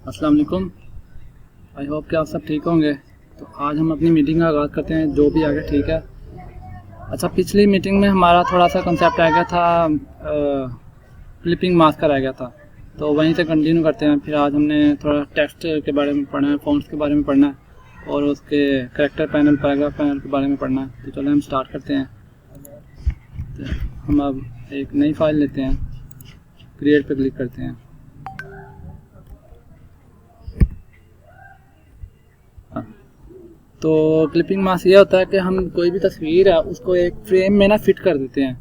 अस्सलाम वालेकुम। I hope कि आप सब ठीक होंगे। तो आज हम अपनी मीटिंग का आगाज़ करते हैं, जो भी आ गया ठीक है। अच्छा, पिछली मीटिंग में हमारा थोड़ा सा कंसेप्ट आ गया था, क्लिपिंग मास्क का रह गया था, तो वहीं से कंटिन्यू करते हैं। फिर आज हमने थोड़ा टेक्स्ट के बारे में पढ़ना है, फॉन्ट्स के बारे में पढ़ना है और उसके कैरेक्टर पैनल, पैराग्राफ पैनल के बारे में पढ़ना है। तो चलो हम स्टार्ट करते हैं। तो हम अब एक नई फाइल लेते हैं, क्रिएट पे क्लिक करते हैं। तो क्लिपिंग मास्क ये होता है कि हम कोई भी तस्वीर है उसको एक फ्रेम में ना फिट कर देते हैं,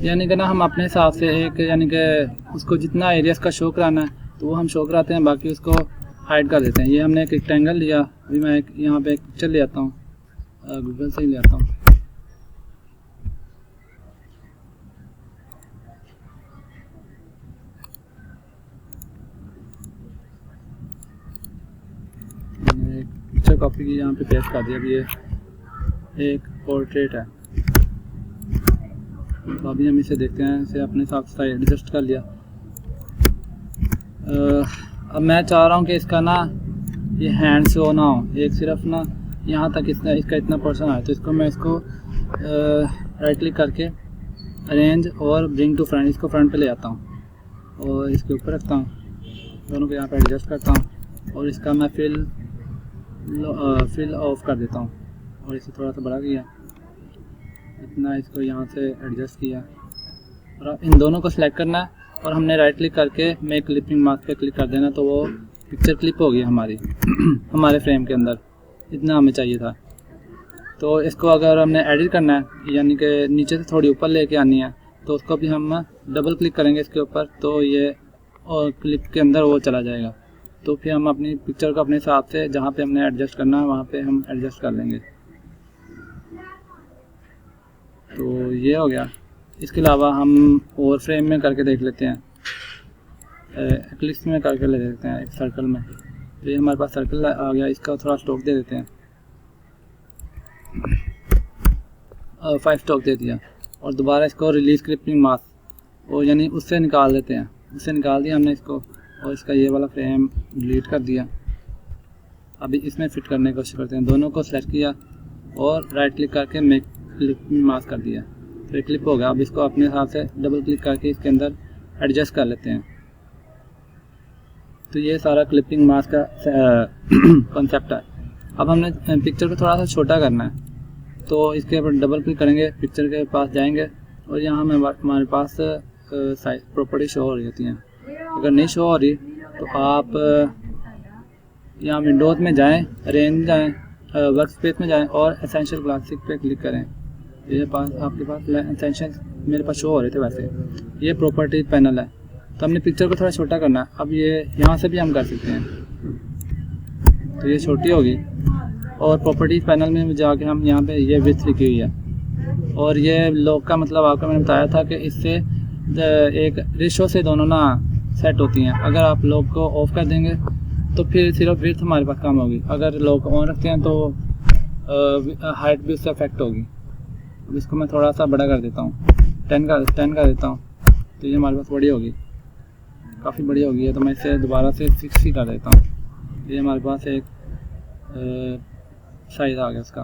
यानी कि ना हम अपने हिसाब से एक, यानी कि उसको जितना एरियाज का शो कराना है तो वो हम शो कराते हैं, बाकी उसको हाइड कर देते हैं। ये हमने एक रेक्टेंगल लिया, अभी मैं एक यहाँ पे एक पिक्चर ले आता हूँ, गूगल से ही ले आता हूँ। एक पिक्चर कॉपी की यहाँ पे पेस्ट कर दिया। अभी ये एक पोर्ट्रेट है, तो अभी हम इसे देखते हैं, इसे अपने हिसाब से एडजस्ट कर लिया। अब मैं चाह रहा हूँ कि इसका ना ये हैंड शो ना हो, एक सिर्फ ना यहाँ तक इसका इतना पर्सन आए, तो इसको मैं राइट क्लिक करके अरेंज और ब्रिंग टू फ्रंट, इसको फ्रंट पे ले आता हूँ और इसके ऊपर रखता हूँ, दोनों को यहाँ पे एडजस्ट करता हूँ और इसका मैं फिल ऑफ कर देता हूँ और इसे थोड़ा सा बढ़ा दिया, इतना इसको यहाँ से एडजस्ट किया। और अब इन दोनों को सिलेक्ट करना है और हमने राइट क्लिक करके मेक क्लिपिंग मास्क पे क्लिक कर देना, तो वो पिक्चर क्लिप हो गई हमारी हमारे फ्रेम के अंदर। इतना हमें चाहिए था। तो इसको अगर हमने एडिट करना है, यानी कि नीचे से थोड़ी ऊपर लेके आनी है, तो उसको भी हम डबल क्लिक करेंगे इसके ऊपर, तो ये और क्लिप के अंदर वो चला जाएगा। तो फिर हम अपनी पिक्चर को अपने हिसाब से जहाँ पे हमने एडजस्ट करना है वहाँ पे हम एडजस्ट कर लेंगे। तो ये हो गया। इसके अलावा हम और फ्रेम में करके देख लेते हैं, एक्लिप्स में करके ले लेते हैं, एक सर्कल में। तो ये हमारे पास सर्कल आ गया, इसका थोड़ा स्ट्रोक दे देते हैं, 5 स्ट्रोक दे दिया और दोबारा इसको रिलीज क्लिपिंग मास्क, और यानी उससे निकाल देते हैं। उससे निकाल दिया हमने इसको और इसका ये वाला फ्रेम डिलीट कर दिया। अभी इसमें फिट करने की कोशिश करते हैं। दोनों को सेलेक्ट किया और राइट क्लिक करके मेक क्लिपिंग मास्क कर दिया, तो ये क्लिप हो गया। अब इसको अपने हिसाब से डबल क्लिक करके इसके अंदर एडजस्ट कर लेते हैं। तो ये सारा क्लिपिंग मास्क का कॉन्सेप्ट है। अब हमने पिक्चर को थोड़ा सा छोटा करना है, तो इसके ऊपर डबल क्लिक करेंगे, पिक्चर के पास जाएंगे और यहाँ हमारे पास साइज प्रॉपर्टी शो हो रही होती हैं। अगर नहीं शो हो रही तो आप यहाँ विंडोज़ में जाएं, अरेंज जाएं, वर्क स्पेस में जाएं और एसेंशियल क्लासिक पे क्लिक करें। ये पास आपके पास एसेंशियल मेरे पास शो हो रहे थे वैसे। ये प्रॉपर्टी पैनल है, तो हमने पिक्चर को थोड़ा छोटा करना है। अब ये यहाँ से भी हम कर सकते हैं, तो ये छोटी होगी और प्रॉपर्टीज पैनल में जाके हम यहाँ पे ये विड्थ लिखी हुई है और ये लॉक का मतलब आपको मैंने बताया था कि इससे एक रेशो से दोनों ना सेट होती हैं। अगर आप लॉक को ऑफ कर देंगे तो फिर सिर्फ विड्थ हमारे पास कम होगी, अगर लॉक ऑन रखते हैं तो हाइट भी उससे अफेक्ट होगी। अब इसको मैं थोड़ा सा बड़ा कर देता हूँ, 10 कर देता हूँ, तो ये हमारे पास बड़ी होगी, काफ़ी बड़ी होगी है। तो मैं इसे दोबारा से 6 ही कर देता हूँ। ये हमारे पास एक साइज़ आ गया इसका,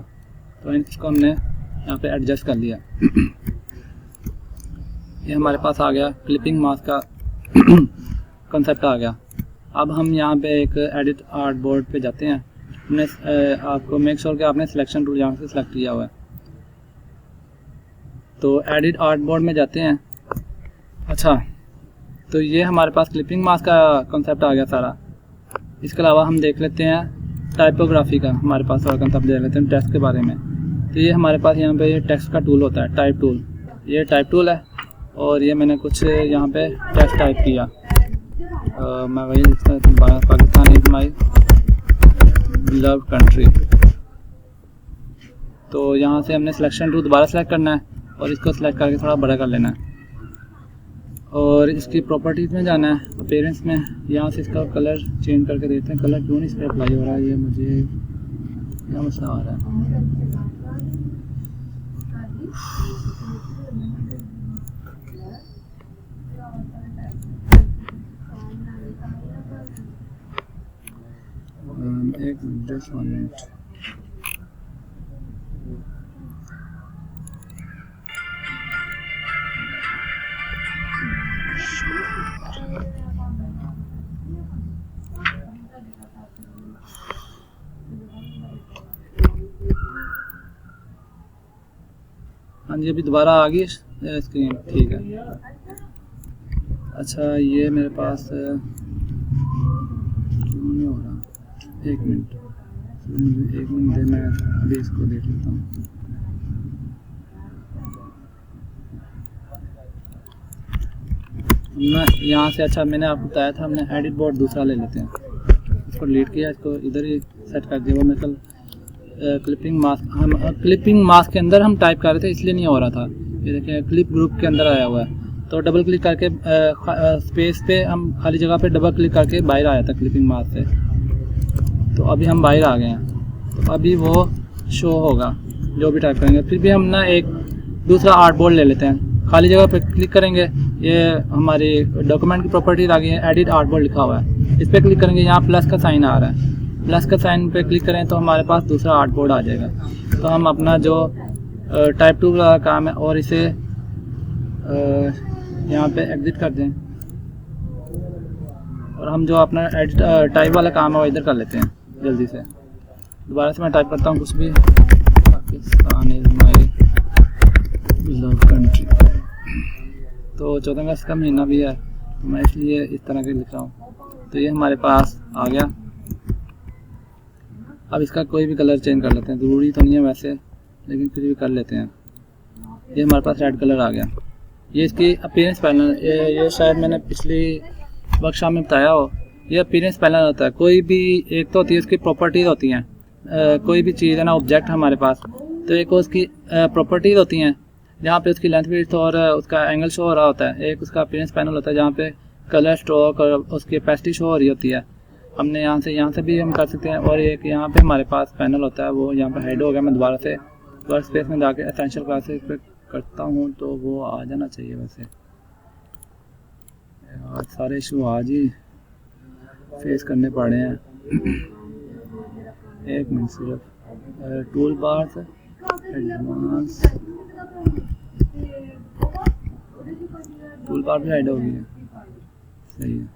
तो इसको हमने यहाँ पे एडजस्ट कर लिया। ये हमारे पास आ गया, क्लिपिंग मास्क का कंसेप्ट आ गया। अब हम यहाँ पे एक एडिट आर्ट बोर्ड पे जाते हैं। हमने आपको मेक श्योर कि आपने सिलेक्शन टूल यहाँ से सिलेक्ट किया हुआ है, तो एडिट आर्ट बोर्ड में जाते हैं। अच्छा, तो ये हमारे पास क्लिपिंग मास्क का कंसेप्ट आ गया सारा। इसके अलावा हम देख लेते हैं टाइपोग्राफी का, हमारे पास थोड़ा कंसेप्ट देख लेते हैं टेक्स्ट के बारे में। तो ये हमारे पास यहाँ पे ये टेक्स्ट का टूल होता है, टाइप टूल। ये टाइप टूल है और ये मैंने कुछ यहाँ पे टेक्स्ट टाइप किया। मैं वही लिखता हूँ, Pakistan is my beloved country. तो यहाँ से हमने सिलेक्शन टूल दोबारा सेलेक्ट करना है और इसको सिलेक्ट करके थोड़ा बड़ा कर लेना है और इसकी प्रॉपर्टीज़ में जाना है, अपीयरेंस में। यहाँ से इसका कलर चेंज करके देते हैं। कलर क्यों नहीं इस पर अप्लाई हो रहा है, ये मुझे क्या मसला आ रहा है। एक मिनट, जस्ट 1 मिनट। हाँ जी, अभी दोबारा आ गई स्क्रीन, ठीक है। अच्छा, ये मेरे पास क्यों नहीं हो रहा? एक मिनट दे, मैं अभी इसको देख लेता हूँ। मैं यहाँ से, अच्छा मैंने आपको बताया था हमने एडिट बोर्ड दूसरा ले लेते हैं, इसको डिलीट किया, इसको इधर ही सेट कर दिया। वो मैं कल क्लिपिंग मास्क, हम क्लिपिंग मास्क के अंदर हम टाइप कर रहे थे इसलिए नहीं हो रहा था। ये देखिए क्लिप ग्रुप के अंदर आया हुआ है, तो डबल क्लिक करके स्पेस पे हम खाली जगह पे डबल क्लिक करके बाहर आया था क्लिपिंग मास्क से। तो अभी हम बाहर आ गए हैं, तो अभी वो शो होगा जो भी टाइप करेंगे। फिर भी हम ना एक दूसरा आर्ट बोर्ड ले लेते हैं, खाली जगह पे क्लिक करेंगे, ये हमारी डॉक्यूमेंट की प्रॉपर्टीज आ गई है, एडिट आर्ट बोर्ड लिखा हुआ है, इस पर क्लिक करेंगे, यहाँ प्लस का साइन आ रहा है, प्लस का साइन पे क्लिक करें तो हमारे पास दूसरा आर्ट बोर्ड आ जाएगा। तो हम अपना जो टाइप 2 का काम है और इसे यहाँ पे एग्जिट कर दें, और हम जो अपना टाइप वाला काम है वो इधर कर लेते हैं जल्दी से। दोबारा से मैं टाइप करता हूँ कुछ भी, Pakistan is my love country. तो 14 अगस्त का महीना भी है, तो मैं इसलिए इस तरह के लिख रहा हूँ। तो ये हमारे पास आ गया। अब इसका कोई भी कलर चेंज कर लेते हैं, ज़रूरी तो नहीं है वैसे, लेकिन फिर भी कर लेते हैं। ये हमारे पास रेड कलर आ गया। ये इसकी अपीयरेंस पैनल, ये शायद मैंने पिछली वर्कशॉप में बताया हो, ये अपीयरेंस पैनल होता है। कोई भी एक तो होती है उसकी प्रॉपर्टीज़ होती हैं, कोई भी चीज़ है ना, ऑब्जेक्ट हमारे पास, तो एक उसकी प्रॉपर्टीज़ होती हैं जहाँ पे उसकी लेंथ विड्थ और उसका एंगल शो हो रहा होता है। एक उसका अपीयरेंस पैनल होता है जहाँ पे कलर, स्ट्रोक और उसकी ओपेसिटी शो हो रही होती है। हमने यहाँ से भी हम कर सकते हैं। और एक यहाँ पे हमारे पास पैनल होता है, वो यहाँ पे हाइड हो गया। मैं दोबारा से वर्क स्पेस में जाके एसेंशियल क्लासेस पे करता हूँ तो वो आ जाना चाहिए। वैसे यार सारे इशू आज ही फेस करने पड़े हैं। एक मिनट सिर्फ, टूल बार से एडवांस, टूल बार भी हाइड हो गई है, सही है।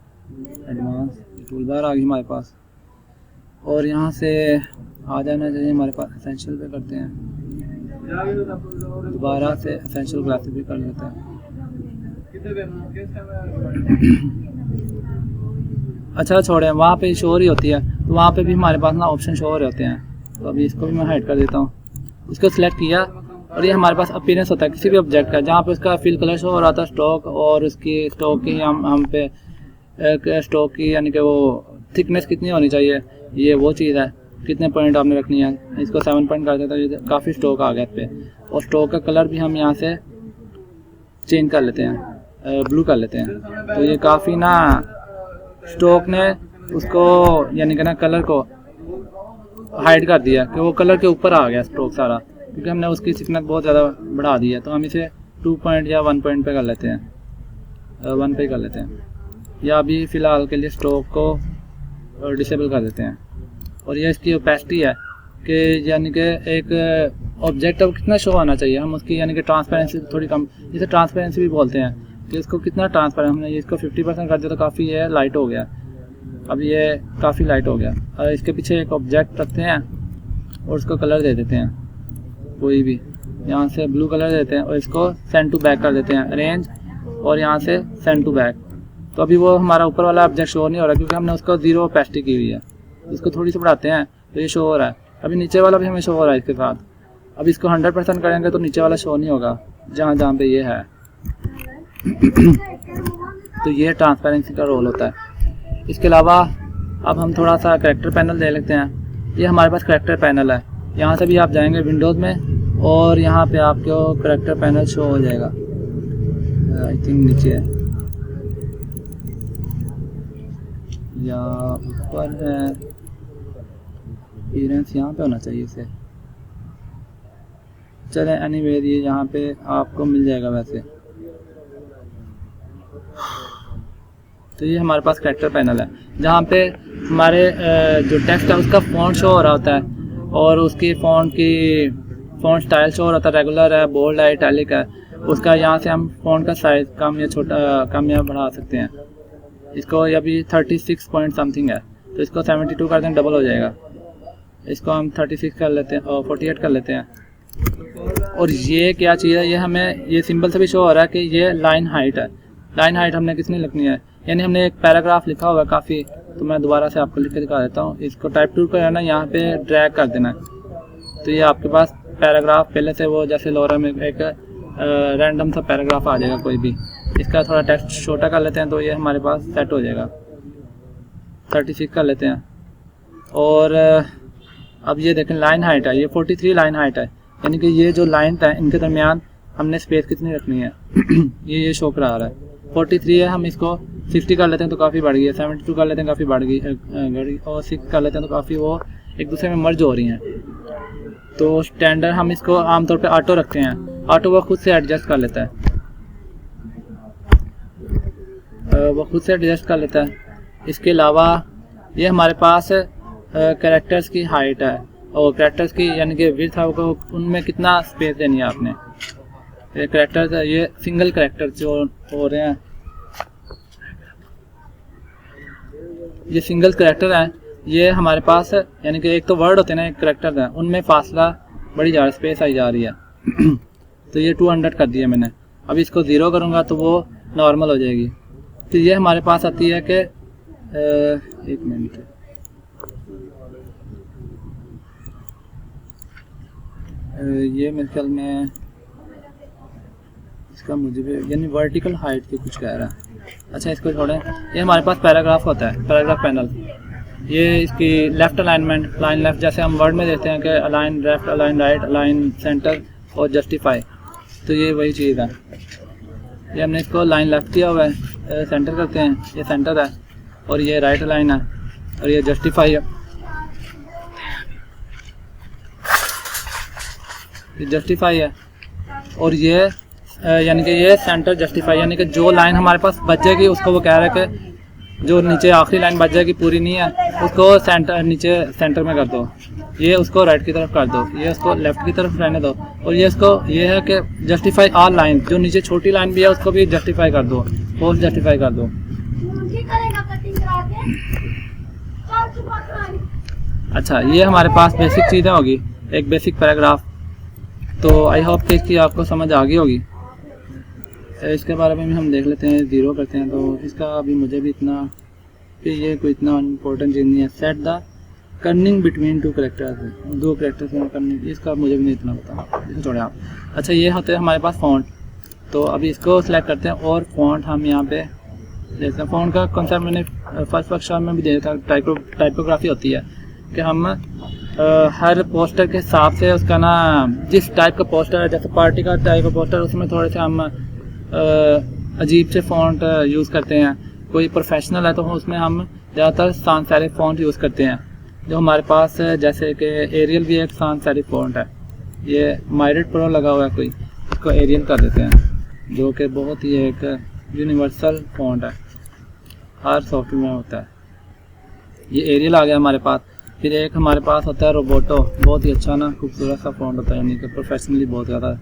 एडवांस टूल बार आ गई हमारे पास, और यहाँ से आ जाना चाहिए हमारे पास। एसेंशियल पे करते हैं, दोबारा से एसेंशियल क्लासेस भी कर लेते हैं। अच्छा छोड़े, वहाँ पे शो ही होती है, तो वहाँ पे भी हमारे पास ना ऑप्शन शो हो रहे होते हैं। तो अभी इसको भी मैं हाइड कर देता हूँ। इसको सिलेक्ट किया और ये हमारे पास अपीयरेंस होता है किसी भी ऑब्जेक्ट का, जहाँ पे उसका फिल कलर शो हो रहा था, स्टॉक, और उसकी स्टॉक की हम पे स्टॉक की यानी कि वो थिकनेस कितनी होनी चाहिए, ये वो चीज़ है। कितने पॉइंट आपने रखनी है, इसको 7 पॉइंट कर देता है। काफ़ी स्टॉक आ गया इस पर। और स्टॉक का कलर भी हम यहाँ से चेंज कर लेते हैं, ब्लू कर लेते हैं। तो ये काफ़ी ना स्टॉक ने उसको यानी कि ना कलर को हाइड कर दिया कि वो कलर के ऊपर आ गया स्टॉक सारा, क्योंकि हमने उसकी थिकनेस बहुत ज़्यादा बढ़ा दी है। तो हम इसे 2 पॉइंट या 1 पॉइंट पे कर लेते हैं, 1 पे कर लेते हैं, या अभी फ़िलहाल के लिए स्टॉक को डिसेबल कर देते हैं। और ये इसकी ओपेसिटी है कि यानी कि एक ऑब्जेक्ट अब कितना शो आना चाहिए, हम उसकी यानी कि ट्रांसपेरेंसी थोड़ी कम, जिसे ट्रांसपेरेंसी भी बोलते हैं, कि इसको कितना ट्रांसपेरेंट, हमने इसको 50% कर दिया तो काफ़ी ये लाइट हो गया। अब ये काफ़ी लाइट हो गया। और इसके पीछे एक ऑब्जेक्ट रखते हैं और उसको कलर दे देते हैं, कोई भी, यहाँ से ब्लू कलर देते हैं और इसको सेंड टू बैक कर देते हैं, अरेंज, और यहाँ से सेंड टू बैक। तो अभी वो हमारा ऊपर वाला ऑब्जेक्ट शो नहीं हो रहा क्योंकि हमने उसको 0 ओपेसिटी की हुई है। इसको थोड़ी सी बढ़ाते हैं तो ये शो हो रहा है। अभी नीचे वाला भी हमें शो हो रहा है इसके साथ। अब इसको 100% करेंगे तो नीचे वाला शो नहीं होगा जहाँ जहाँ पे ये है। तो ये ट्रांसपेरेंसी का रोल होता है। इसके अलावा अब हम थोड़ा सा करेक्टर पैनल दे लेते हैं। ये हमारे पास करेक्टर पैनल है। यहाँ से भी आप जाएंगे विंडोज़ में और यहाँ पे आपको करेक्टर पैनल शो हो जाएगा। आई थिंक नीचे है या ऊपर है, अपीयरेंस यहाँ पे होना चाहिए इसे। चलें एनीवे, ये यहाँ पे आपको मिल जाएगा वैसे। तो ये हमारे पास कैरेक्टर पैनल है, जहाँ पे हमारे जो टेक्स्ट है उसका फ़ॉन्ट शो हो रहा होता है और उसकी फ़ॉन्ट स्टाइल शो हो रहा होता है, रेगुलर है, बोल्ड है, इटैलिक है। उसका यहाँ से हम फ़ॉन्ट का साइज़ कम या बढ़ा सकते हैं। इसको अभी 36 पॉइंट समथिंग है, तो इसको 72 कर दें, डबल हो जाएगा। इसको हम 36 कर लेते हैं और 48 कर लेते हैं। और ये क्या चीज़ है, ये हमें ये सिंबल से भी शो हो रहा है कि ये लाइन हाइट है। लाइन हाइट हमने किसने लिखनी है, यानी हमने एक पैराग्राफ लिखा हुआ है काफ़ी, तो मैं दोबारा से आपको लिख के दिखा देता हूँ। इसको टाइप टूल करना, यहाँ पे ड्रैग कर देना है, तो ये आपके पास पैराग्राफ पहले से वो जैसे लोरा में एक रैंडम सा पैराग्राफ आ जाएगा कोई भी। इसका थोड़ा टेक्स्ट छोटा कर लेते हैं तो ये हमारे पास सेट हो जाएगा। 36 कर लेते हैं। और अब ये देखें लाइन हाइट है, ये 43 लाइन हाइट है, यानी कि ये जो लाइन है इनके दरमियान हमने स्पेस कितनी रखनी है ये शो करा रहा है। 43 है, हम इसको 60 कर लेते हैं तो काफ़ी बढ़ गई है, 72 कर लेते हैं काफ़ी बढ़ गई, और 6 कर लेते हैं तो काफ़ी वो एक दूसरे में मर्ज हो रही हैं। तो स्टैंडर्ड हम इसको आमतौर पे ऑटो रखते हैं, ऑटो वो खुद से एडजस्ट कर लेता है, इसके अलावा ये हमारे पास कैरेक्टर्स की हाइट है और कैरेक्टर्स की यानी कि विड्थ है, उनमें कितना स्पेस देनी है आपने। ये कैरेक्टर्स है, ये सिंगल कैरेक्टर जो हो रहे हैं, ये सिंगल कैरेक्टर हैं, ये हमारे पास यानी कि एक तो वर्ड होते हैं ना, एक कैरेक्टर है, उनमें फासला बड़ी जा रहा है, स्पेस आई जा रही है तो ये 200 कर दिया मैंने। अब इसको 0 करूँगा तो वो नॉर्मल हो जाएगी। तो ये हमारे पास आती है कि 1 मिनट, ये मेरे ख्याल में इसका मुझे भी यानी वर्टिकल हाइट की कुछ कह रहा है। अच्छा इसको छोड़ें, ये हमारे पास पैराग्राफ होता है, पैराग्राफ पैनल। ये इसकी लेफ़्ट अलाइनमेंट, लाइन लेफ़्ट, जैसे हम वर्ड में देखते हैं कि align left, align right, align centre और जस्टिफाई, तो ये वही चीज़ है। ये हमने इसको लाइन लेफ़्ट किया हुआ है, सेंटर करते हैं, ये सेंटर है, और ये राइट अलाइन है, और ये जस्टिफाई है, ये जस्टिफाई है, और ये यानी कि ये सेंटर जस्टिफाई, यानी कि जो लाइन हमारे पास बचेगी उसको वो कह रहा है कि जो नीचे आखिरी लाइन बच जाएगी पूरी नहीं है उसको नीचे सेंटर में कर दो, ये उसको राइट की तरफ कर दो, ये उसको लेफ्ट की तरफ रहने दो, और ये इसको ये है कि जस्टिफाई ऑल लाइन, जो नीचे छोटी लाइन भी है उसको भी जस्टिफाई कर दो, फोर्स जस्टिफाई कर दो। अच्छा ये हमारे पास बेसिक चीज़ें होगी, एक बेसिक पैराग्राफ। तो आई होप कि इसकी आपको समझ आ गई होगी। इसके बारे में भी हम देख लेते हैं, 0 करते हैं, तो इसका अभी मुझे भी इतना कि ये कोई इतना इम्पोर्टेंट चीज़ नहीं है। Set the Corning between 2 characters, 2 characters में कर्निंग, इसका मुझे भी नहीं इतना पता, इसको छोड़े आप। अच्छा ये होते हैं हमारे पास फ़ॉन्ट, तो अभी इसको सिलेक्ट करते हैं और फ़ॉन्ट हम यहाँ पे देखते हैं। फ़ॉन्ट का कॉन्सेप्ट मैंने फर्स्ट वर्कशॉप में भी देखा, टाइपोग्राफी होती है कि हम हर पोस्टर के हिसाब से उसका ना, जिस टाइप का पोस्टर है, जैसे पार्टी का टाइप का पोस्टर, उसमें थोड़े से हम अजीब से फ़ॉन्ट यूज़ करते हैं। कोई प्रोफेशनल है तो उसमें हम ज़्यादातर sans serif फ़ॉन्ट यूज़ करते हैं, जो हमारे पास जैसे कि एरियल भी एक sans serif फ़ॉन्ट है, ये माइरेट प्रो लगा हुआ है कोई, इसको एरियल कर देते हैं, जो कि बहुत ही एक यूनिवर्सल फ़ॉन्ट है, हर सॉफ्टवेयर में होता है। ये एरियल आ गया हमारे पास। फिर एक हमारे पास होता है रोबोटो, बहुत ही अच्छा ना खूबसूरत सा फ़ॉन्ट होता है, यानी कि प्रोफेशनली बहुत ज़्यादा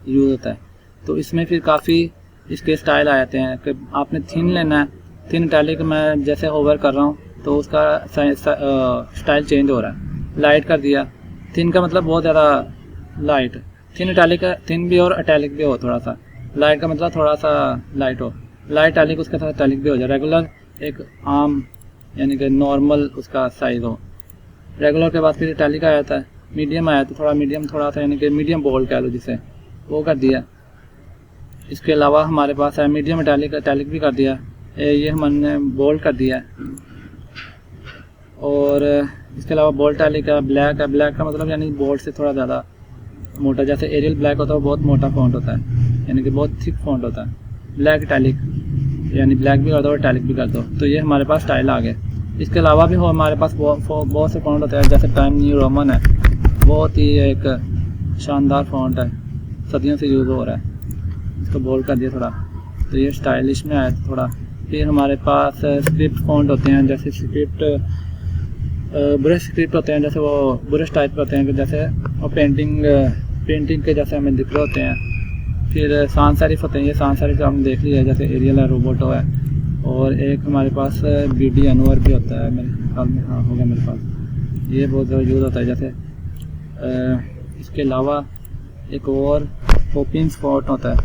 यूज़ होता है। तो इसमें फिर काफ़ी इसके स्टाइल आ जाते हैं कि आपने थिन लेना है, थिन इटैलिक में जैसे होवर कर रहा हूँ तो उसका स्टाइल चेंज हो रहा है, लाइट कर दिया, थिन का मतलब बहुत ज़्यादा लाइट, थिन इटैलिक, थिन भी और इटैलिक भी हो थोड़ा सा, लाइट का मतलब थोड़ा सा लाइट हो, लाइट इटैलिक उसके साथ इटैलिक भी हो जाए, रेगुलर एक आम यानी कि नॉर्मल उसका साइज़ हो, रेगुलर के बाद फिर इटैलिक आ जाता है, मीडियम आया तो थोड़ा मीडियम, थोड़ा सा यानी कि मीडियम बोल्ड कह लो जिसे, वो कर दिया। इसके अलावा हमारे पास है मीडियम इटैलिक, इटैलिक भी कर दिया, ये हमने बोल्ड कर दिया। और इसके अलावा बोल्ड इटैलिक है, ब्लैक है, ब्लैक का मतलब यानी बोल्ड से थोड़ा ज़्यादा मोटा, जैसे एरियल ब्लैक होता है वो बहुत मोटा फ़ॉन्ट होता है, यानी कि बहुत थिक फ़ॉन्ट होता है। ब्लैक इटैलिक यानी ब्लैक भी कर दो और इटैलिक भी कर दो, तो ये हमारे पास स्टाइल आ गए। इसके अलावा भी हो हमारे पास बहुत से फ़ॉन्ट होते हैं, जैसे टाइम न्यू रोमन है, बहुत ही एक शानदार फ़ॉन्ट है, सदियों से यूज़ हो रहा है, इसको बोल्ड कर दिया थोड़ा, तो ये स्टाइलिश में आया थोड़ा, फिर हमारे पास स्क्रिप्ट फॉन्ट होते हैं, जैसे स्क्रिप्ट ब्रश स्क्रिप्ट होते हैं, जैसे वो ब्रश टाइप के होते हैं, जैसे वो पेंटिंग के जैसे हमें दिख रहे होते हैं। फिर sans serif होते हैं, ये sans serif हमने देख लिया है, जैसे एरियल है, रोबोटो है। और एक हमारे पास BD अनवर भी होता है मेरे ख्याल में, हाँ होगा मेरे पास, ये बहुत ज़्यादा यूज़ होता है। जैसे इसके अलावा एक और पॉपिंस फॉन्ट होता है,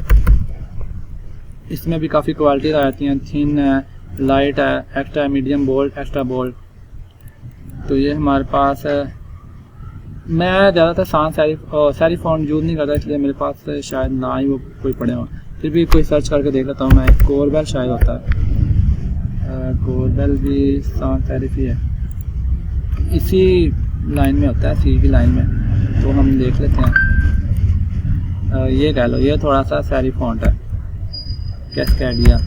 इसमें भी काफ़ी क्वालिटी आती हैं, थिन है, लाइट है, extra medium bold, extra bold. तो ये हमारे पास है। मैं ज़्यादातर sans serif फॉन्ट यूज़ नहीं करता, इसलिए मेरे पास शायद ना ही वो कोई पड़े हों, फिर भी कोई सर्च करके देख लेता हूँ मैं। कोरबेल शायद होता है, कोरबेल भी sans serif ही है, इसी लाइन में होता है, सी की लाइन में। तो हम देख लेते हैं, ये कह लो, ये थोड़ा सा serif फॉन्ट है, कैस्केडिया।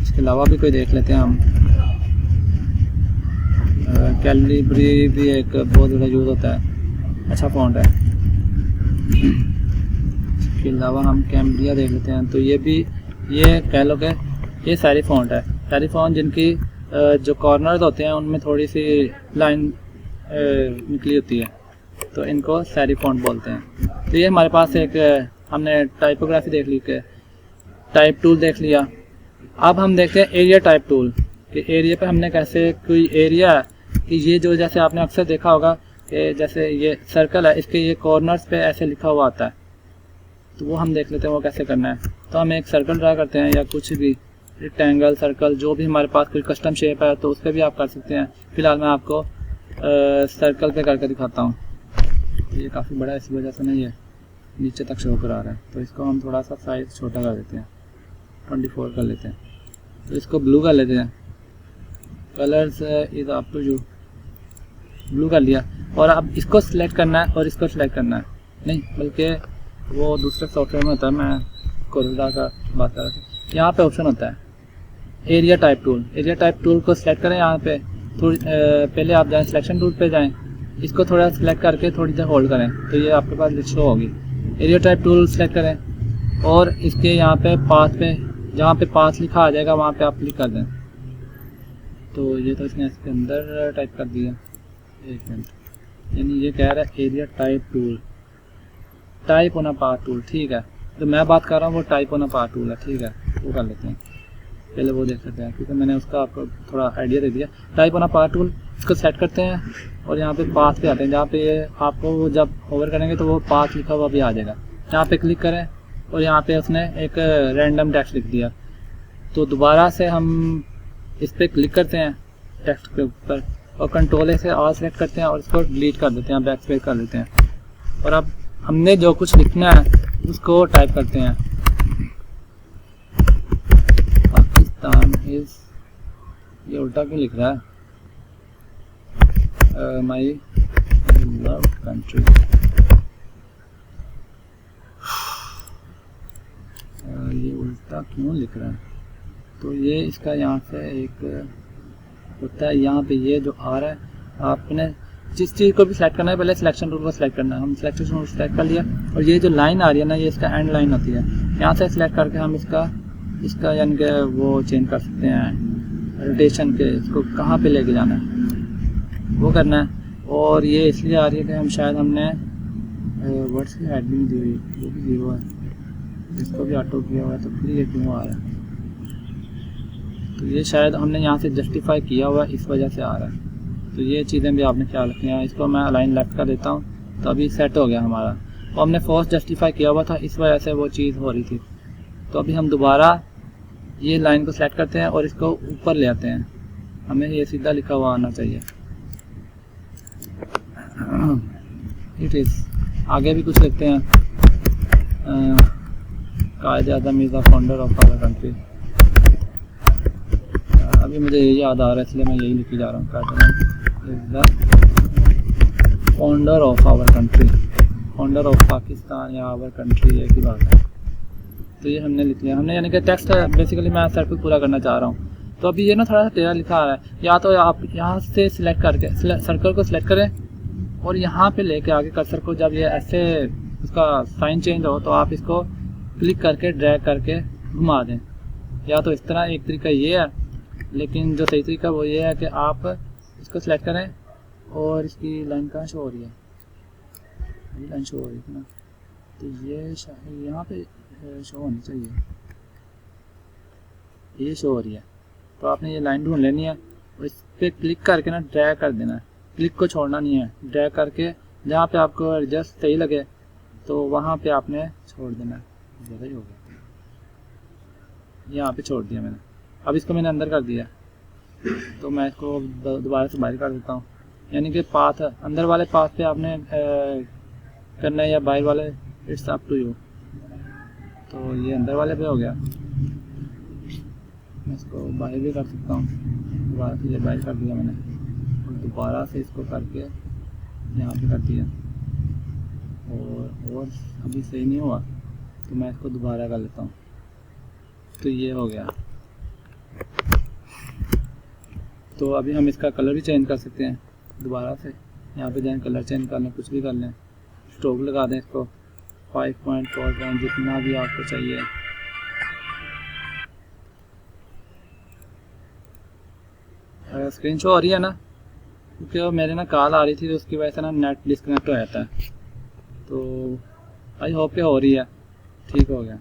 इसके अलावा भी कोई देख लेते हैं हम। कैलिब्री भी एक बहुत ज़्यादा यूज़ होता है, अच्छा फॉन्ट है। इसके अलावा हम कैम्ब्रिया देख लेते हैं, तो ये भी, ये कह लो कि ये serif फॉन्ट है। serif फॉन्ट जिनकी जो कॉर्नर्स होते हैं उनमें थोड़ी सी लाइन निकली होती है, तो इनको serif फॉन्ट बोलते हैं। तो ये हमारे पास एक, हमने टाइपोग्राफी देख ली, के टाइप टूल देख लिया। अब हम देखते हैं एरिया टाइप टूल, कि एरिया पे हमने कैसे, कोई एरिया कि ये जो, जैसे आपने अक्सर देखा होगा कि जैसे ये सर्कल है, इसके ये कॉर्नर्स पे ऐसे लिखा हुआ आता है, तो वो हम देख लेते हैं वो कैसे करना है। तो हम एक सर्कल ड्रा करते हैं, या कुछ भी रेक्टेंगल, सर्कल, जो भी हमारे पास कोई कस्टम शेप है तो उस पर भी आप कर सकते हैं। फिलहाल मैं आपको सर्कल पे करके दिखाता हूँ। ये काफ़ी बड़ा है, इस वजह से ना ये नीचे तक शो करा रहा है, तो इसको हम थोड़ा सा साइज छोटा कर देते हैं, 24 कर लेते हैं। तो इसको ब्लू कर लेते हैं, colours is up to you, blue कर लिया। और अब इसको सिलेक्ट करना है और इसको सिलेक्ट करना है, नहीं बल्कि वो दूसरे सॉफ्टवेयर में होता है, मैं कोरोना का बात कर रहा था। यहाँ पे ऑप्शन होता है area type tool, area type tool को सिलेक्ट करें। यहाँ पे थोड़ी पहले आप जाएँ सिलेक्शन टूल पे जाएँ, इसको थोड़ा सिलेक्ट करके थोड़ी देर होल्ड करें, तो ये आपके पास लिस्ट शो होगी। एरिया टाइप टूल सिलेक्ट करें और इसके यहाँ पे पाथ पे, जहाँ पे पाथ लिखा आ जाएगा वहाँ पे आप क्लिक कर दें। तो ये तो इसने इसके अंदर टाइप कर दिया, एक मिनट, यानी ये कह रहा है एरिया टाइप टूल, टाइप होना पाथ टूल, ठीक है। तो मैं बात कर रहा हूँ वो टाइप होना पाथ टूल है, ठीक है, वो कर लेते हैं। पहले वो देख लेते हैं, क्योंकि मैंने उसका आपको थोड़ा आइडिया दे दिया। टाइप होना पाथ टूल, इसको सेट करते हैं और यहाँ पे पाथ पे आते हैं, जहाँ पे ये आपको जब होवर करेंगे तो वो पाथ लिखा हुआ भी आ जाएगा। यहाँ पे क्लिक करें और यहाँ पे उसने एक रैंडम टेक्स्ट लिख दिया, तो दोबारा से हम इस पर क्लिक करते हैं टेक्स्ट के ऊपर और कंट्रोल से ऑल सेलेक्ट करते हैं और इसको डिलीट कर देते हैं, बैक स्पेस कर देते हैं। और अब हमने जो कुछ लिखना है उसको टाइप करते हैं। पाकिस्तान इज, ये उल्टा क्यों लिख रहा है, माई लव्ड कंट्री, ये उल्टा क्यों लिख रहा है। तो ये इसका यहाँ से एक होता है, यहाँ पे ये जो आ रहा है, आपने जिस चीज़ को भी सिलेक्ट करना है पहले सिलेक्शन टूल को सिलेक्ट करना है। हम सिलेक्शन टूल सिलेक्ट कर लिया और ये जो लाइन आ रही है ना, ये इसका एंड लाइन होती है। यहाँ से सिलेक्ट करके हम इसका यानी कि वो चेंज कर सकते हैं रोटेशन के, इसको कहाँ पे लेके जाना है वो करना है। और ये इसलिए आ रही है कि हम शायद हमने वर्ड्स की हेडिंग दी हुई, वो भी 0 है, इसको भी ऑटो किया हुआ है, तो फिर ये क्यों आ रहा है। तो ये शायद हमने यहाँ से जस्टिफाई किया हुआ है, इस वजह से आ रहा है। तो ये चीज़ें भी आपने ख्याल रखनी है। इसको मैं अलाइन लेफ्ट कर देता हूँ, तो अभी सेट हो गया हमारा। तो हमने फोर्स जस्टिफाई किया हुआ था, इस वजह से वो चीज़ हो रही थी। तो अभी हम दोबारा ये लाइन को सेलेक्ट करते हैं और इसको ऊपर ले आते हैं, हमें ये सीधा लिखा हुआ आना चाहिए। इट इज़, आगे भी कुछ लिखते हैं, Quaid Azam is the founder of our country. अभी मुझे यही याद आ रहा है इसलिए मैं यही लिखी जा रहा हूँ, Quaid Azam is the founder of our country, founder of Pakistan या आवर कंट्री, एक ही बात है। तो ये हमने लिख लिया, हमने यानी कि टेक्स्ट बेसिकली मैं सर्कल पूरा करना चाह रहा हूँ। तो अभी ये ना थोड़ा सा टेढ़ा लिखा आ रहा है, या तो आप यहाँ से सिलेक्ट करके सर्कल को सिलेक्ट करें और यहाँ पे लेके आगे कर्सर को, जब ये ऐसे उसका साइन चेंज हो तो आप इसको क्लिक करके ड्रैग करके घुमा दें, या तो इस तरह, एक तरीका ये है, लेकिन जो सही तरीका वो ये है कि आप इसको सिलेक्ट करें और इसकी लाइन कहाँ शो हो रही है, ये लाइन शो हो रही है ना, तो ये यहाँ पे शो होनी चाहिए, ये शो हो रही है। तो आपने ये लाइन ढूंढ लेनी है और इस पर क्लिक करके ना ड्रैग कर देना है, क्लिक को छोड़ना नहीं है, ड्रैग करके जहाँ पे आपको एडजस्ट सही लगे तो वहाँ पे आपने छोड़ देना है। ज़्यादा ही हो गया, यहाँ पे छोड़ दिया मैंने। अब इसको मैंने अंदर कर दिया, तो मैं इसको दोबारा से बाहर कर देता हूँ। यानी कि पाथ अंदर वाले पाथ पे आपने करना है या बाहर वाले, इट्स अप टू यू। तो ये अंदर वाले पे हो गया, मैं इसको बाहर भी कर सकता हूँ। दोबारा से ये बाहर कर दिया मैंने और दोबारा से इसको करके यहाँ पे कर दिया और अभी सही नहीं हुआ, तो मैं इसको दोबारा कर लेता हूँ। तो ये हो गया। तो अभी हम इसका कलर भी चेंज कर सकते हैं। दोबारा से यहाँ पे जाएं, कलर चेंज कर लें, कुछ भी कर लें, स्ट्रोक लगा दें इसको 5.4 जितना भी आपको चाहिए। स्क्रीन शो हो रही है ना, क्योंकि वो मेरे ना कॉल आ रही थी तो उसकी वजह से ना नेट डिस्कनेक्ट हो जाता है। तो आई होप के हो रही है, ठीक हो गया।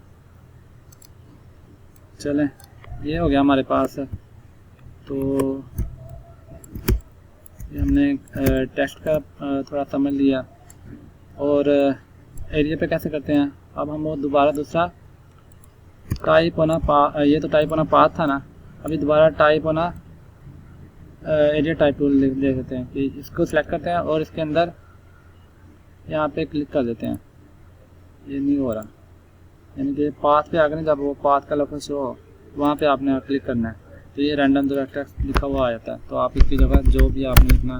चलें, ये हो गया हमारे पास। तो ये हमने टेक्स्ट का थोड़ा समझ लिया। और एरिया पे कैसे करते हैं, अब हम वो दोबारा दूसरा टाइप होना ये तो टाइप होना पाथ था ना, अभी दोबारा टाइप होना एरिया टाइप टूल देख देते हैं कि इसको सिलेक्ट करते हैं और इसके अंदर यहाँ पे क्लिक कर देते हैं। ये नहीं हो रहा, यानी कि पाथ पे आकर जब वो पाथ का लोकल शो हो वहाँ पे आपने क्लिक करना है, तो ये रैंडम डायरेक्ट लिखा हुआ आ जाता है। तो आप इसकी जगह जो भी आपने लिखना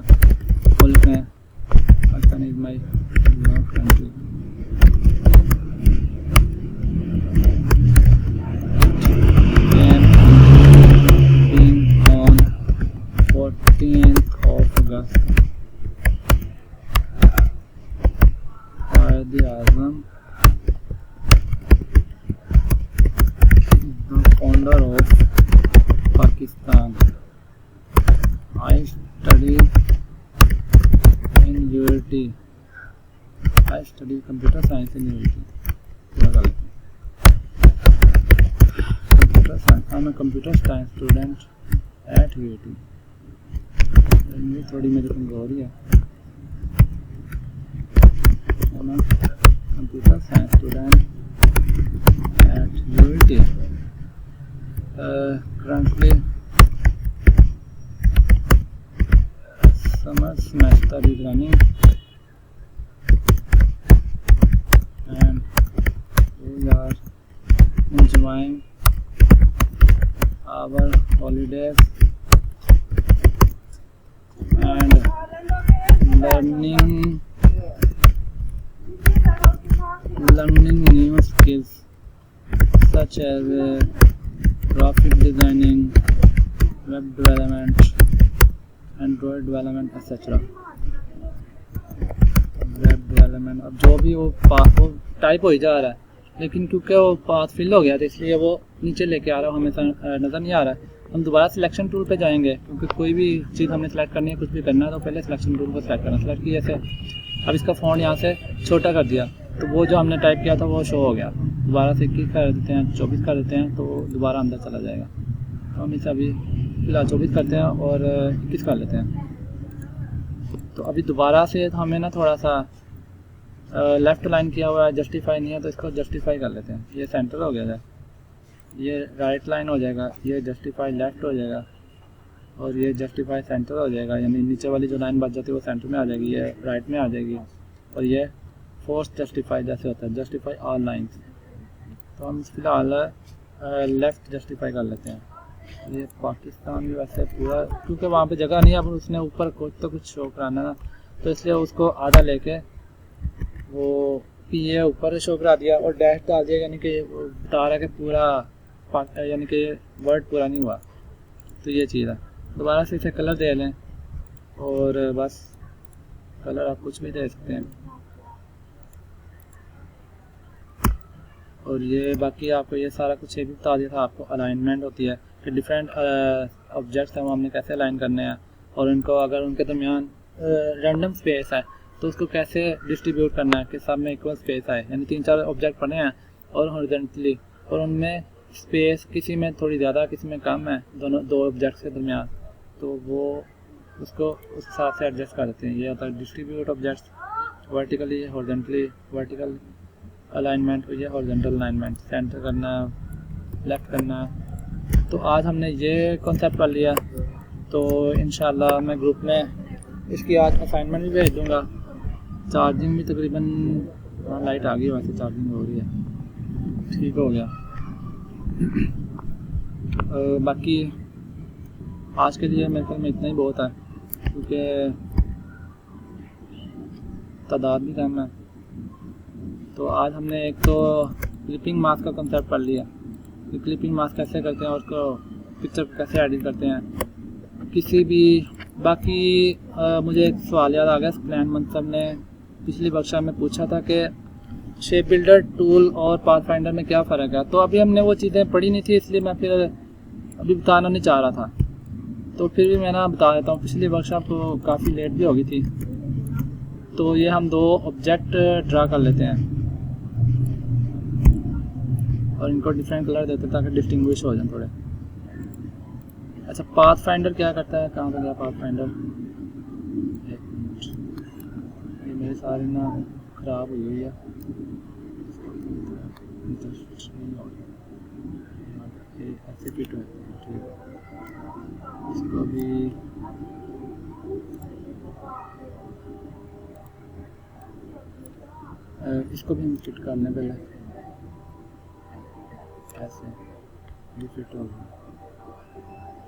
वो लिखना है, Pakistan is my country. on 14th of August, Quaid-e-Azam, the founder of Pakistan. I studied in UIT. I studied computer science in UIT. Computer science. I'm a computer science student at UIT. ये थोड़ी मेरी कमजोरी है। I'm a computer science student at UIT. Currently summer semester is running and we are enjoying our holidays and learning new skills such as graphic designing, web development, Android development, etc. Web development, अब जो भी वो type हो ही जा रहा है, लेकिन क्योंकि वो पाथ फिल हो गया तो इसलिए वो नीचे लेके आ रहा है, हमेशा नज़र नहीं आ रहा है। हम दोबारा सिलेक्शन टूल पे जाएंगे, क्योंकि कोई भी चीज़ हमने सेलेक्ट करनी है, कुछ भी करना है तो पहले सिलेक्शन टूल को सेलेक्ट करना। सेलेक्ट किया जैसे अब इसका फ़ॉन्ट यहाँ से छोटा कर दिया, तो वो जो हमने टाइप किया था वो शो हो गया। दोबारा से 21 कर देते हैं, 24 कर देते हैं, तो दोबारा अंदर चला जाएगा। तो हम इसे अभी फिलहाल 24 करते हैं और 21 कर लेते हैं। तो अभी दोबारा से हमें ना थोड़ा सा लेफ़्ट लाइन किया हुआ है, जस्टिफाई नहीं है, तो इसको जस्टिफाई कर लेते हैं। ये सेंटर हो गया है, ये राइट लाइन हो जाएगा, ये जस्टिफाई लेफ़्ट हो जाएगा और ये जस्टिफाई सेंटर हो जाएगा। यानी नीचे वाली जो लाइन बच जाती है वो सेंटर में आ जाएगी, ये राइट में आ जाएगी। और ये फोर्स जस्टिफाई जैसे होता है, जस्टिफाई ऑल लाइन्स। तो हम फिलहाल लेफ़्ट जस्टिफाई कर लेते हैं। ये पाकिस्तान भी वैसे पूरा, क्योंकि वहाँ पे जगह नहीं है, अब उसने ऊपर कुछ शो कराना ना, तो इसलिए उसको आधा लेके वो ये ऊपर शो करा दिया और डैश डाल दिया, यानी कि बता रहा है कि पूरा यानी कि वर्ड पूरा नहीं हुआ। तो ये चीज़ है। दोबारा से इसे कलर दे लें और बस कलर आप कुछ भी दे सकते हैं। और ये बाकी आपको ये सारा कुछ ये भी बता दिया था आपको अलाइनमेंट होती है कि डिफरेंट ऑब्जेक्ट्स हैं वो हमने कैसे अलाइन करने हैं, और उनको अगर उनके दरमियान रैंडम स्पेस है तो उसको कैसे डिस्ट्रीब्यूट करना है कि सब में इक्वल स्पेस आए। यानी 3-4 ऑब्जेक्ट पड़े हैं और हॉरिजॉन्टली, और उनमें स्पेस किसी में थोड़ी ज़्यादा किसी में कम है दोनों 2 ऑब्जेक्ट्स के दरमियान, तो वो उसको उस हिसाब से एडजस्ट कर देते हैं। ये होता है distribute objects vertically, horizontally, vertical alignment, ये हॉरिजॉन्टल अलाइनमेंट, सेंटर करना, लेफ़्ट करना। तो आज हमने ये कॉन्सेप्ट पढ़ लिया, तो इंशाल्लाह मैं ग्रुप में इसकी आज असाइनमेंट भी भेज दूँगा। चार्जिंग भी तकरीबन, हाँ लाइट आ गई, वैसे चार्जिंग हो रही है, ठीक हो गया। बाकी आज के लिए मेरे ख्याल में इतना ही बहुत है, क्योंकि तादाद भी कम है। तो आज हमने एक तो क्लिपिंग मास्क का कंसेप्ट पढ़ लिया कि क्लिपिंग मास्क कैसे करते हैं और उसको पिक्चर कैसे एडिट करते हैं किसी भी। बाकी मुझे एक सवाल याद आ गया, प्लान मनसब ने पिछली वर्कशॉप में पूछा था कि शेप बिल्डर टूल और पाथफाइंडर में क्या फ़र्क है। तो अभी हमने वो चीज़ें पढ़ी नहीं थी, इसलिए मैं फिर अभी बताना नहीं चाह रहा था, तो फिर भी मैं ना बता देता हूँ। पिछली वर्कशॉप तो काफ़ी लेट भी हो गई थी। तो ये हम 2 ऑब्जेक्ट ड्रा कर लेते हैं और इनको डिफरेंट कलर देते हैं ताकि डिस्टिंग्विश हो जाए थोड़े। अच्छा, पाथफाइंडर क्या करता है, कहाँ पर गया पाथफाइंडर? एक मिनट, ये मेरे सारे ना ख़राब हुई है। ऐसे फिट है, ठीक है। इसको भी हम फिट करने पहले ऐसे ये फिट हो गया,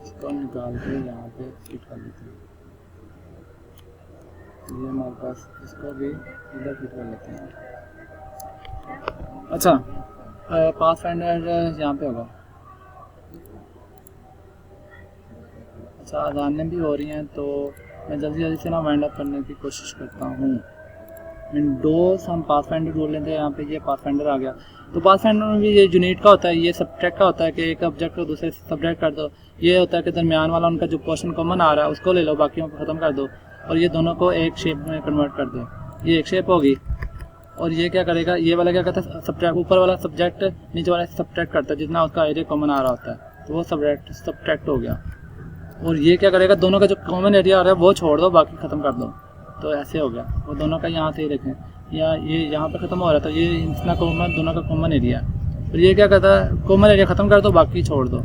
इसको निकाल के यहाँ पे फिट कर देते हैं। ये हमारे पास, इसको भी इधर फिट कर लेते हैं। अच्छा, पाथफाइंडर यहाँ पे होगा। अच्छा, अज़ानें भी हो रही हैं, तो मैं जल्दी से ना वाइंड अप करने की कोशिश करता हूँ। विंडोज़ हम पाथफाइंडर ढूंढ लेते हैं, यहाँ पे ये पाथफाइंडर आ गया। तो पाथफाइंडर में भी ये यूनिट का होता है, ये सब्ट्रैक्ट का होता है कि एक ऑब्जेक्ट को दूसरे से सब्ट्रैक्ट कर दो। ये होता है कि दरमियान वाला उनका जो पोर्शन कॉमन आ रहा है उसको ले लो, बाकियों को ख़त्म कर दो, और ये दोनों को एक शेप में कन्वर्ट कर दो। ये एक शेप होगी, और ये क्या करेगा, ये वाला क्या करता है, सब्ट्रैक्ट, ऊपर वाला सब्जेक्ट नीचे वाला सब्ट्रैक्ट करता है जितना उसका एरिया कॉमन आ रहा होता है, तो वो सब्ट्रैक्ट हो गया। और ये क्या करेगा, दोनों का जो कॉमन एरिया आ रहा है वो छोड़ दो, बाकी ख़त्म कर दो। तो ऐसे हो गया, वो दोनों का यहाँ से ही देखें, या ये यहाँ पे ख़त्म हो रहा था, ये इतना कॉमन, दोनों का कॉमन एरिया। और ये क्या करता है, कॉमन एरिया ख़त्म कर दो, बाकी छोड़ दो।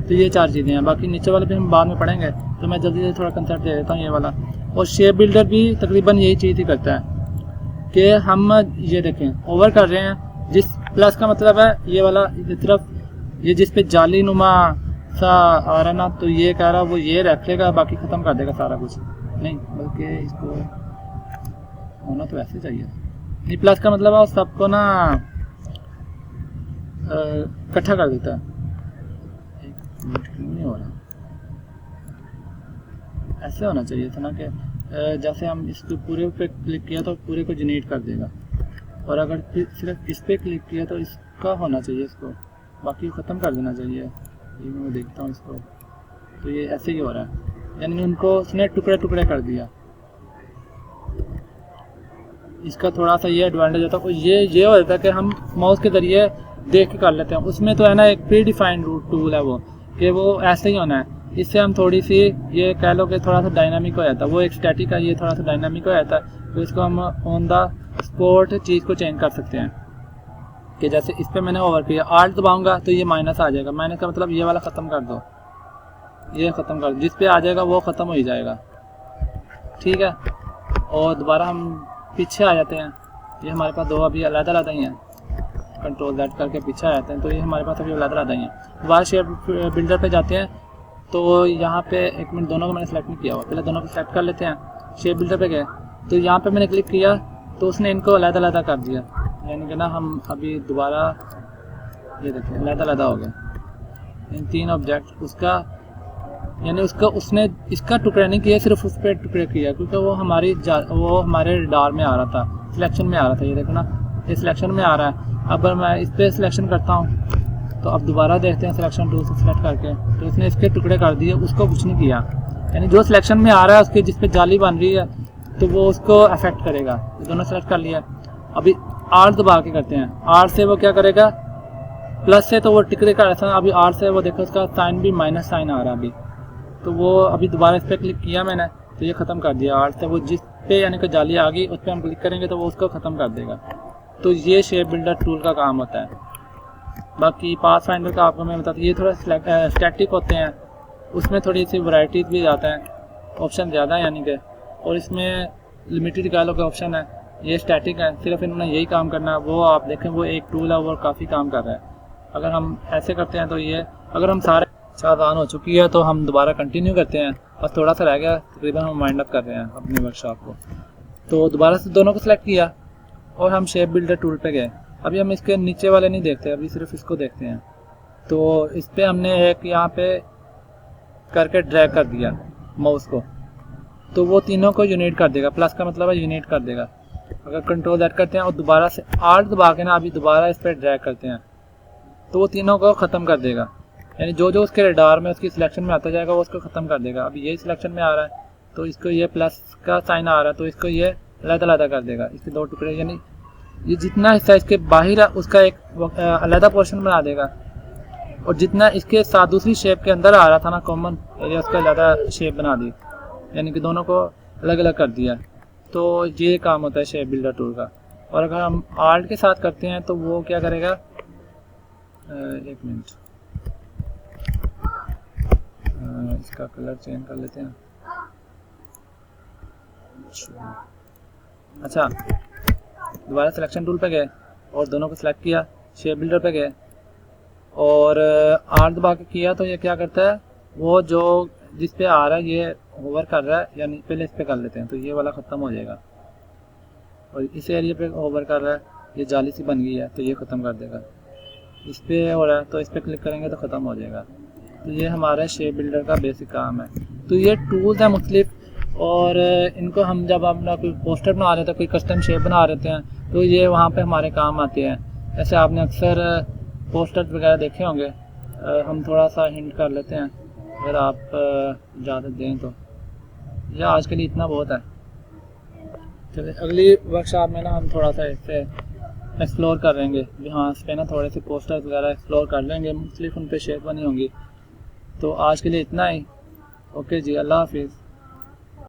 तो ये 4 चीज़ें हैं। बाकी नीचे वाले भी हम बाद में पढ़ेंगे, तो मैं जल्दी से थोड़ा कंसेप्ट दे देता हूँ ये वाला। और शेप बिल्डर भी तकरीबन यही चीज़ ही करता है कि हम ये देखें ओवर कर रहे हैं, जिस प्लस का मतलब है ये वाला इस तरफ, ये जिस पे जाली नुमा सा आ रहा ना, तो ये कह रहा वो ये रख लेगा, बाकी ख़त्म कर देगा सारा कुछ। नहीं, बल्कि इसको होना तो ऐसे चाहिए। नहीं, प्लस का मतलब है सबको ना इकट्ठा कर देता है। एक मिनट, क्यों नहीं हो रहा? ऐसे होना चाहिए था ना कि जैसे हम इसको पूरे पे क्लिक किया तो पूरे को जनरेट कर देगा, और अगर सिर्फ इस पे क्लिक किया तो इसका होना चाहिए, इसको बाकी ख़त्म कर देना चाहिए। ये मैं देखता हूँ इसको, तो ये ऐसे ही हो रहा है, यानी उनको उसने टुकड़े टुकड़े कर दिया। इसका थोड़ा सा ये एडवांटेज होता है, ये हो जाता है कि हम माउस के ज़रिए देख के कर लेते हैं। उसमें तो है ना एक प्री डिफाइंड टूल है वो, कि वो ऐसे ही होना है। इससे हम थोड़ी सी ये कह लो कि थोड़ा सा डायनामिक हो जाता है, वो एक स्टैटिक है, ये थोड़ा सा डायनामिक हो जाता है। तो इसको हम ऑन द स्पॉट चीज़ को चेंज कर सकते हैं, कि जैसे इस पर मैंने ओवर किया, आल्ट दबाऊंगा तो ये माइनस आ जाएगा। माइनस का मतलब ये वाला ख़त्म कर दो, ये ख़त्म कर दो, जिस पे आ जाएगा वो ख़त्म हो ही जाएगा, ठीक है। और दोबारा हम पीछे आ जाते हैं, ये हमारे पास 2 अभी अलग ही हैं, कंट्रोल Z करके पीछे आ जाते हैं, तो ये हमारे पास अभी अलग ही हैं। दोबारा शेप बिल्डर पे जाते हैं, तो यहाँ पे एक मिनट, दोनों को मैंने सेलेक्ट नहीं किया हुआ, पहले दोनों को सेलेक्ट कर लेते हैं। शेप बिल्डर पे गए तो यहाँ पे मैंने क्लिक किया तो उसने इनको अलग कर दिया, यानी कि ना हम अभी दोबारा ये देखिए अलग हो गया इन 3 ऑब्जेक्ट। उसका यानी उसने इसका टुकड़ा नहीं किया, सिर्फ उस पर टुकड़े किया, क्योंकि वो हमारे रडार में आ रहा था, सिलेक्शन में आ रहा था। ये देखो ना, ये सिलेक्शन में आ रहा है, अब मैं इस पर सिलेक्शन करता हूँ तो अब दोबारा देखते हैं सिलेक्शन टूल से सिलेक्ट करके, तो इसने इसके टुकड़े कर दिए, उसको कुछ नहीं किया। यानी जो सिलेक्शन में आ रहा है उसके जिस पे जाली बन रही है तो वो उसको अफेक्ट करेगा। दोनों सेलेक्ट कर लिया। अभी आर दबा के करते हैं। आर से वो क्या करेगा, प्लस से तो वो टिकड़े का ऐसा, अभी आर से वो देखो उसका साइन भी माइनस साइन आ रहा है अभी, तो वो अभी दोबारा इस पर क्लिक किया मैंने तो ये ख़त्म कर दिया। आर से वो जिस पे यानी कि जाली आ गई उस पर हम क्लिक करेंगे तो वो उसको ख़त्म कर देगा। तो ये शेप बिल्डर टूल का काम होता है। बाकी पाथ फाइंडर का आपको मैं बताता हूँ, ये थोड़ा स्टैटिक होते हैं, उसमें थोड़ी सी वैरायटीज़ भी जाता है, ऑप्शन ज़्यादा है यानी कि, और इसमें लिमिटेड गालों का ऑप्शन है। ये स्टैटिक है, सिर्फ इन्होंने यही काम करना है। वो आप देखें वो एक टूल है वो काफ़ी काम कर रहा है। अगर हम ऐसे करते हैं तो ये, अगर हम सारे सावधान हो चुकी है तो हम दोबारा कंटिन्यू करते हैं। बस थोड़ा सा रह गया, तकरीबन हम वाइंड अप कर रहे हैं अपनी वर्कशॉप को। तो दोबारा से दोनों को सिलेक्ट किया और हम शेप बिल्डर टूल पे गए। अभी हम इसके नीचे वाले नहीं देखते, अभी सिर्फ इसको देखते हैं। तो इस पर हमने एक यहाँ पे करके ड्रैग कर दिया माउस को, तो वो तीनों को यूनिट कर देगा। प्लस का मतलब है यूनिट कर देगा। अगर कंट्रोल दैट करते हैं और दोबारा से आर्ट दबा के ना अभी दोबारा इस पर ड्रैग करते हैं तो वो तीनों को ख़त्म कर देगा। यानी जो जो उसके रडार में उसकी सिलेक्शन में आता जाएगा वो उसको ख़त्म कर देगा। अभी यही सिलेक्शन में आ रहा है तो इसको ये प्लस का साइन आ रहा है तो इसको ये अलग-अलग कर देगा, इसके दो टुकड़े, यानी ये जितना हिस्सा इसके बाहर है उसका एक अलग पोर्शन बना देगा, और जितना इसके साथ दूसरी शेप के अंदर आ रहा था ना कॉमन एरिया, उसका अलग शेप बना दी, यानी कि दोनों को अलग अलग कर दिया। तो ये काम होता है शेप बिल्डर टूल का। और अगर हम आर्ट के साथ करते हैं तो वो क्या करेगा, एक मिनट, इसका कलर चेंज कर लेते हैं। अच्छा, दोबारा सिलेक्शन टूल पे गए और दोनों को सिलेक्ट किया, शेप बिल्डर पे गए और आर्ट दबा के किया तो ये क्या करता है, वो जो जिस पे आ रहा है ये होवर कर रहा है, यानी पहले इस पे कर लेते हैं तो ये वाला ख़त्म हो जाएगा, और इस एरिया पे होवर कर रहा है, ये जाली सी बन गई है तो ये ख़त्म कर देगा। इस पे हो रहा है तो इस पर क्लिक करेंगे तो ख़त्म हो जाएगा। तो ये हमारा शेप बिल्डर का बेसिक काम है। तो ये टूल्स हैं मुख्तलिफ, और इनको हम जब अपना कोई पोस्टर बना रहे थे, कोई कस्टम शेप बना रहे हैं तो ये वहाँ पे हमारे काम आते हैं। ऐसे आपने अक्सर पोस्टर वगैरह देखे होंगे। हम थोड़ा सा हिंट कर लेते हैं अगर आप इजाज़त दें तो। यह आज के लिए इतना बहुत है। चलिए अगली वर्कशॉप में ना हम थोड़ा सा इससे एक्सप्लोर कर लेंगे, हाँ इस पर ना थोड़े से पोस्टर्स वगैरह एक्सप्लोर कर लेंगे, मुख्तलिफ उन पर शेप बनी होंगी। तो आज के लिए इतना ही। ओके जी, अल्लाह हाफिज़।